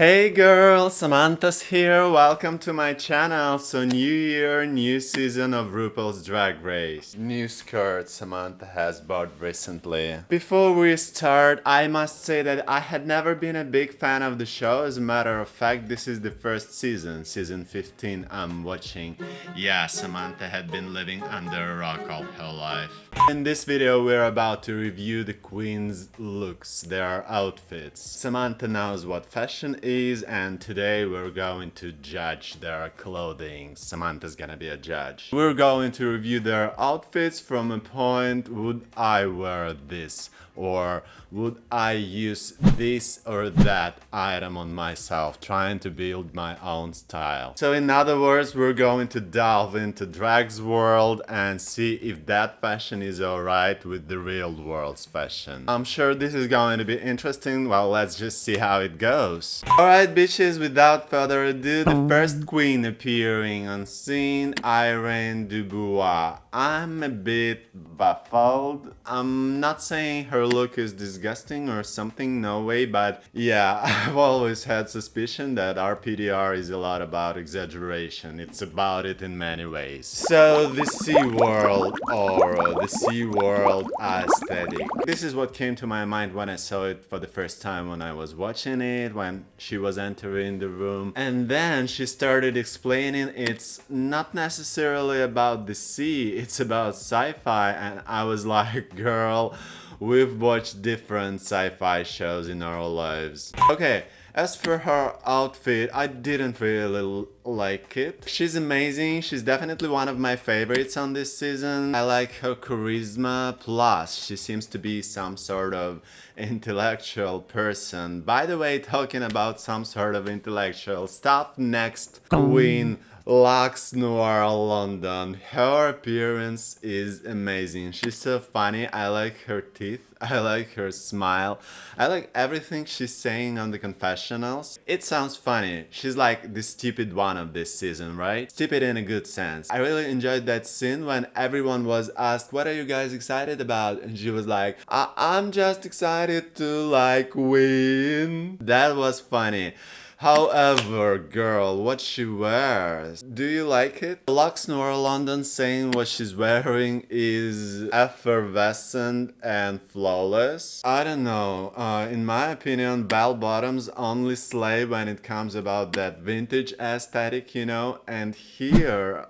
Hey girls, Samantha's here, welcome to my channel. So new year, new season of RuPaul's Drag Race. New skirt Samantha has bought recently. Before we start, I must say that I had never been a big fan of the show. As a matter of fact, this is the first season, season 15 I'm watching. Yeah, Samantha had been living under a rock all her life. In this video we're about to review the queen's looks, their outfits. Samantha knows what fashion is and today we're going to judge their clothing. Samantha's gonna be a judge. We're going to review their outfits from a point, would I wear this? Or would I use this or that item on myself, trying to build my own style. So in other words, we're going to delve into drag's world and see if that fashion is alright with the real world's fashion. I'm sure this is going to be interesting. Well, let's just see how it goes. Alright bitches, without further ado, the first queen appearing on scene, Irene Dubois. I'm a bit baffled. I'm not saying her look is disgusting or something, no way, but yeah, I've always had suspicion that RPDR is a lot about exaggeration. It's about it in many ways. So the Sea World aura, the Sea World aesthetic. This is what came to my mind when I saw it for the first time when I was watching it, when she was entering the room. And then she started explaining it's not necessarily about the sea, it's about sci-fi, and I was like, girl, we've watched different sci-fi shows in our lives. Okay, as for her outfit, I didn't really like it. She's amazing, she's definitely one of my favorites on this season. I like her charisma, plus she seems to be some sort of intellectual person. By the way, talking about some sort of intellectual stuff, next queen, Lux Noir London. Her appearance is amazing. She's so funny. I like her teeth. I like her smile. I like everything she's saying on the confessionals. It sounds funny. She's like the stupid one of this season, right? Stupid in a good sense. I really enjoyed that scene when everyone was asked, what are you guys excited about? And she was like, I'm just excited to like win. That was funny. However, girl, what she wears, do you like it? Lux Noir London saying what she's wearing is effervescent and flawless. I don't know, in my opinion, bell bottoms only slay when it comes about that vintage aesthetic, you know, and here,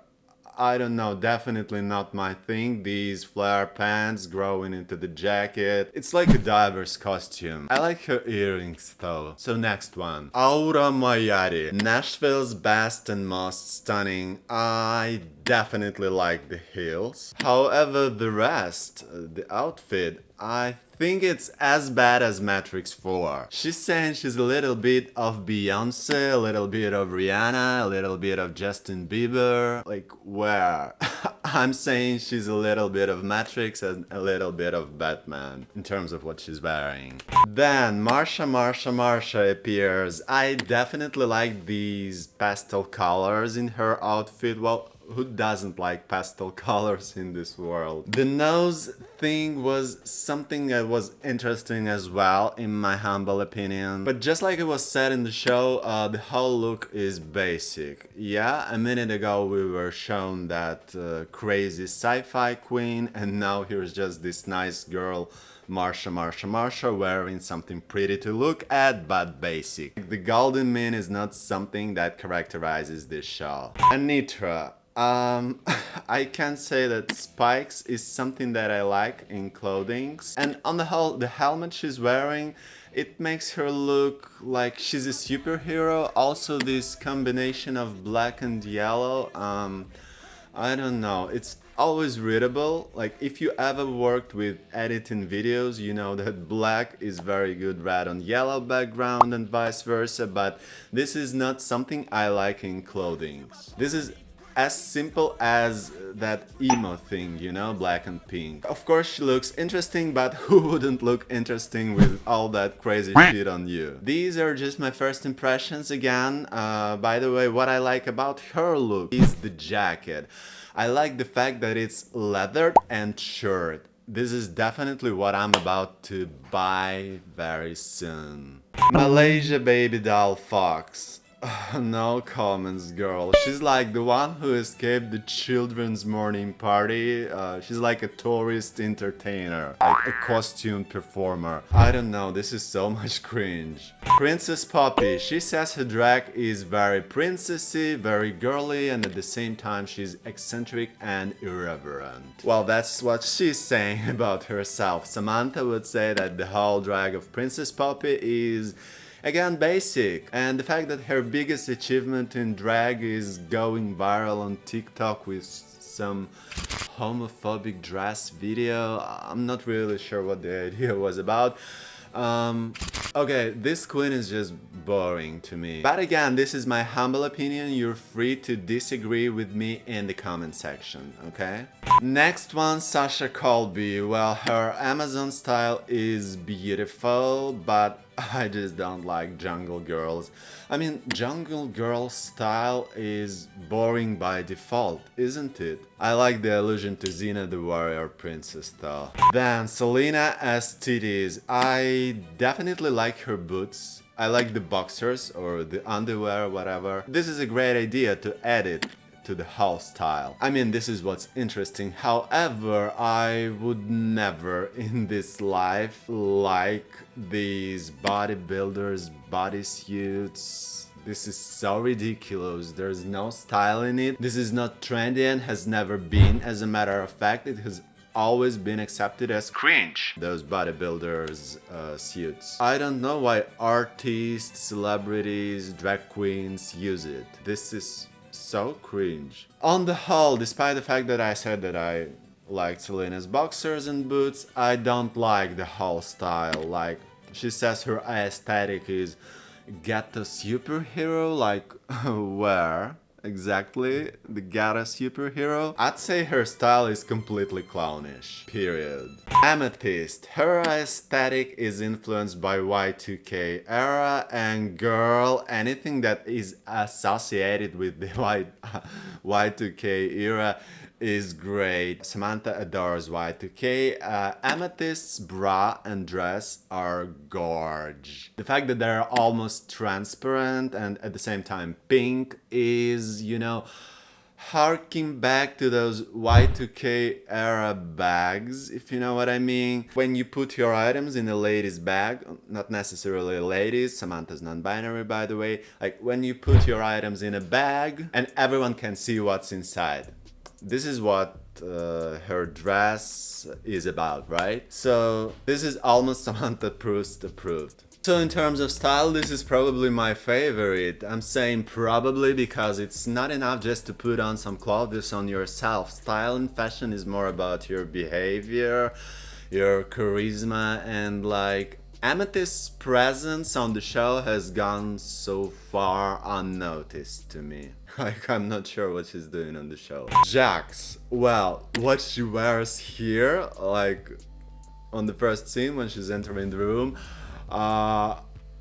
I don't know, definitely not my thing. These flare pants growing into the jacket. It's like a diver's costume. I like her earrings though. So next one. Aura Mayari. Nashville's best and most stunning. I definitely like the heels. However, the rest, the outfit, I think it's as bad as Matrix 4. She's saying she's a little bit of Beyonce, a little bit of Rihanna, a little bit of Justin Bieber. Like, where? I'm saying she's a little bit of Matrix and a little bit of Batman in terms of what she's wearing. Then Marsha appears. I definitely like these pastel colors in her outfit. Well, who doesn't like pastel colors in this world? The nose thing was something that was interesting as well, in my humble opinion. But just like it was said in the show, the whole look is basic. Yeah, a minute ago we were shown that crazy sci-fi queen, and now here's just this nice girl, Marsha, wearing something pretty to look at, but basic. The golden mean is not something that characterizes this show. Anitra. I can say that spikes is something that I like in clothing, and on the whole, the helmet she's wearing, it makes her look like she's a superhero. Also this combination of black and yellow, I don't know, it's always readable. Like, if you ever worked with editing videos, you know that black is very good red on yellow background and vice versa, but this is not something I like in clothing. This is as simple as that emo thing, you know, black and pink. Of course she looks interesting, but who wouldn't look interesting with all that crazy shit on you? These are just my first impressions again. By the way, what I like about her look is the jacket. I like the fact that it's leathered and short. This is definitely what I'm about to buy very soon. Malaysia baby doll fox. No comments, girl. She's like the one who escaped the children's morning party. She's like a tourist entertainer, like a costume performer. I don't know, this is so much cringe. Princess Poppy. She says her drag is very princessy, very girly, and at the same time she's eccentric and irreverent. Well, that's what she's saying about herself. Samantha would say that the whole drag of Princess Poppy is again basic, and the fact that her biggest achievement in drag is going viral on TikTok with some homophobic dress video, I'm not really sure what the idea was about. Okay, this queen is just boring to me. But again, this is my humble opinion. You're free to disagree with me in the comment section, okay? Next one, Sasha Colby. Well, her Amazon style is beautiful, but I just don't like jungle girls. I mean, jungle girl style is boring by default, isn't it? I like the allusion to Xena the Warrior Princess though. Then Selena as titties. I definitely like her boots. I like the boxers or the underwear, whatever. This is a great idea to add it to the whole style. I mean, this is what's interesting. However, I would never in this life like these bodybuilders bodysuits. This is so ridiculous. There's no style in it. This is not trendy and has never been. As a matter of fact, it has always been accepted as cringe, those bodybuilders suits. I don't know why artists, celebrities, drag queens use it. This is so cringe. On the whole, despite the fact that I said that I liked Selena's boxers and boots, I don't like the whole style. Like, she says her aesthetic is ghetto superhero, like where exactly the ghetto superhero? I'd say her style is completely clownish, period. Amethyst. Her aesthetic is influenced by Y2K era, and girl, anything that is associated with the Y2K era is great. Samantha adores Y2K. Amethyst's bra and dress are gorge. The fact that they're almost transparent and at the same time pink is, you know, harking back to those Y2K era bags, if you know what I mean. When you put your items in a lady's bag, not necessarily ladies, Samantha's non-binary by the way, like when you put your items in a bag and everyone can see what's inside. This is what her dress is about, right? So this is almost Samantha'S Passion approved. So in terms of style, this is probably my favorite. I'm saying probably because it's not enough just to put on some clothes on yourself. Style and fashion is more about your behavior, your charisma, and like Amethyst's presence on the show has gone so far unnoticed to me. Like, I'm not sure what she's doing on the show. Jax. Well, what she wears here, like on the first scene when she's entering the room,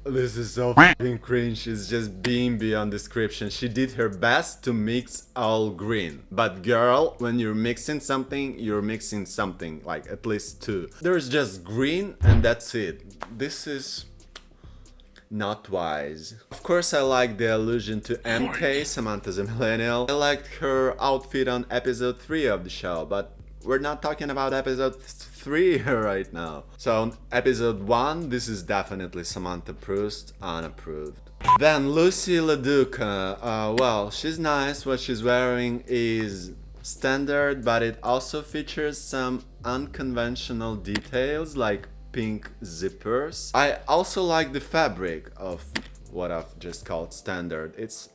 this is so f***ing cringe. It's just being beyond description. She did her best to mix all green. But girl, when you're mixing something, you're mixing something, like at least two. There's just green and that's it. This is not wise. Of course, I like the allusion to MK, Samantha's a millennial. I liked her outfit on episode 3 of the show, but we're not talking about episode 3 right now. So on episode 1, this is definitely Samantha'S Passion, unapproved. Then Lucy LaDuca. Well, she's nice. What she's wearing is standard, but it also features some unconventional details like pink zippers. I also like the fabric of what I've just called standard. It's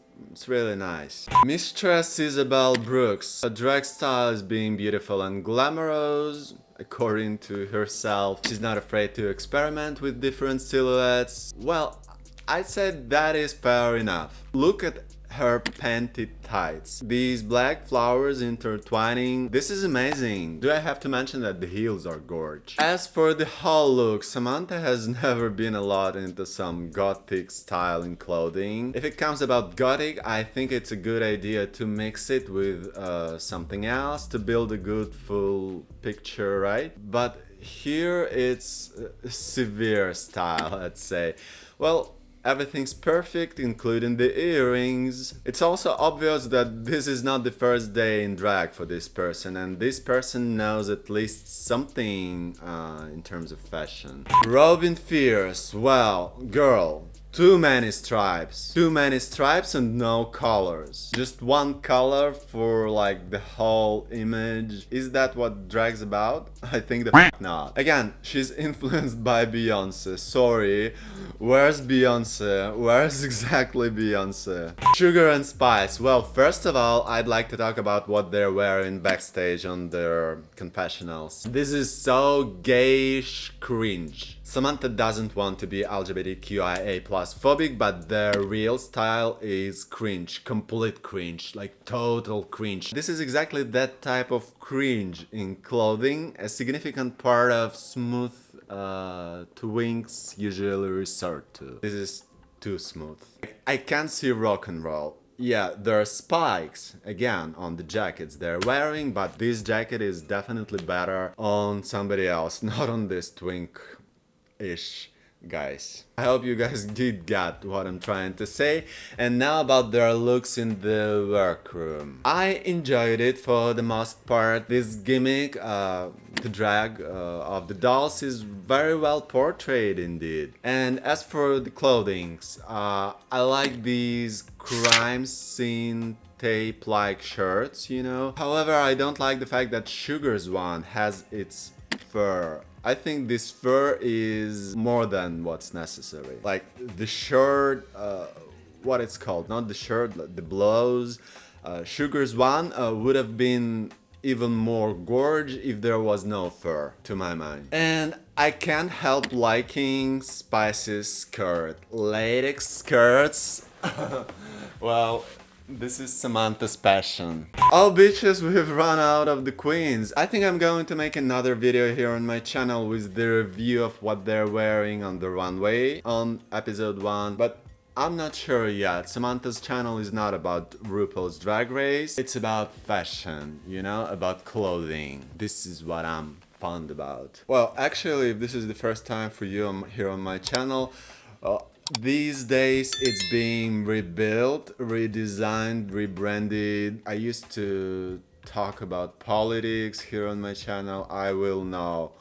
really nice. Mistress Isabel Brooks. Her drag style is being beautiful and glamorous, according to herself. She's not afraid to experiment with different silhouettes. Well, I'd say that is fair enough. Look at her panty tights. These black flowers intertwining. This is amazing. Do I have to mention that the heels are gorge? As for the whole look, Samantha has never been a lot into some gothic style in clothing. If it comes about gothic, I think it's a good idea to mix it with something else to build a good full picture, right? But here it's severe style, let's say. Well, everything's perfect, including the earrings. It's also obvious that this is not the first day in drag for this person, and this person knows at least something in terms of fashion. Robin Fierce, well, girl, too many stripes. Too many stripes and no colors. Just one color for like the whole image. Is that what drag's about? I think the f not. Again, she's influenced by Beyonce. Sorry. Where's Beyonce? Where's exactly Beyonce? Sugar and Spice. Well, first of all, I'd like to talk about what they're wearing backstage on their confessionals. This is so gayish cringe. Samantha doesn't want to be LGBTQIA+ phobic, but their real style is cringe, complete cringe, like total cringe. This is exactly that type of cringe in clothing, a significant part of smooth twinks usually resort to. This is too smooth. I can't see rock and roll. Yeah, there are spikes, again, on the jackets they're wearing, but this jacket is definitely better on somebody else, not on this twink-ish guys. I hope you guys did get what I'm trying to say. And now about their looks in the workroom. I enjoyed it for the most part. This gimmick, the drag of the dolls is very well portrayed indeed. And as for the clothings, I like these crime scene tape-like shirts, you know. However, I don't like the fact that Sugar's one has its fur. I think this fur is more than what's necessary. Like the shirt, what it's called, not the shirt, the blouse. Sugar's one would have been even more gorge if there was no fur, to my mind. And I can't help liking Spice's skirt. Latex skirts. Well, this is Samantha'S Passion. Oh bitches, we've run out of the queens. I think I'm going to make another video here on my channel with the review of what they're wearing on the runway on episode 1, but I'm not sure yet. Samantha'S channel is not about RuPaul's Drag Race. It's about fashion, you know, about clothing. This is what I'm fond about. Well, actually, if this is the first time for you here on my channel, these days it's being rebuilt, redesigned, rebranded. I used to talk about politics here on my channel. I will now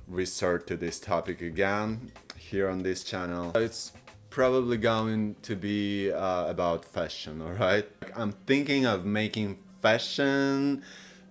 resort to this topic again here on this channel. It's probably going to be about fashion, alright? I'm thinking of making fashion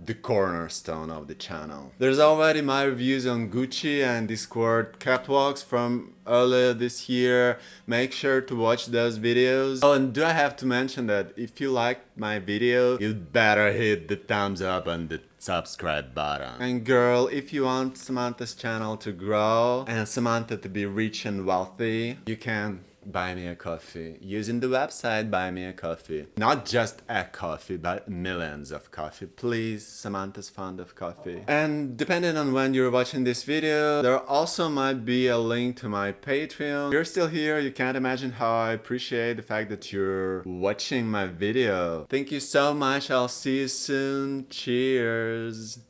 the cornerstone of the channel. There's already my reviews on Gucci and Discord catwalks from earlier this year. Make sure to watch those videos. Oh, and do I have to mention that if you liked my video, you'd better hit the thumbs up and the subscribe button. And girl, if you want Samantha'S channel to grow and Samantha to be rich and wealthy, you can buy me a coffee using the website Buy Me a Coffee. Not just a coffee, but millions of coffee. Please, Samantha's fond of coffee. And depending on when you're watching this video, there also might be a link to my Patreon. If you're still here, you can't imagine how I appreciate the fact that you're watching my video. Thank you so much. I'll see you soon. Cheers.